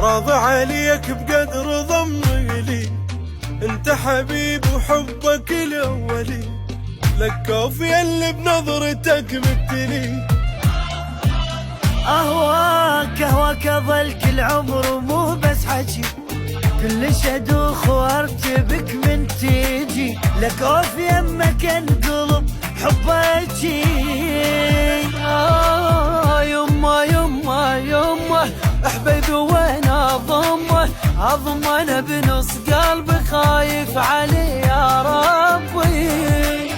راضي عليك بقدر ضمي لي، انت حبيب وحبك الاولي، لك كوفي اللي بنظرتك مبتلي. اهواك اظل كل عمر ومو بس حكي، كل شدوخ وارتبك من تيجي، لك اوف يمك انقلب حبك. يما يما يما حبيبي وين اضمه انا بنص قلبي خايف علي يا ربي.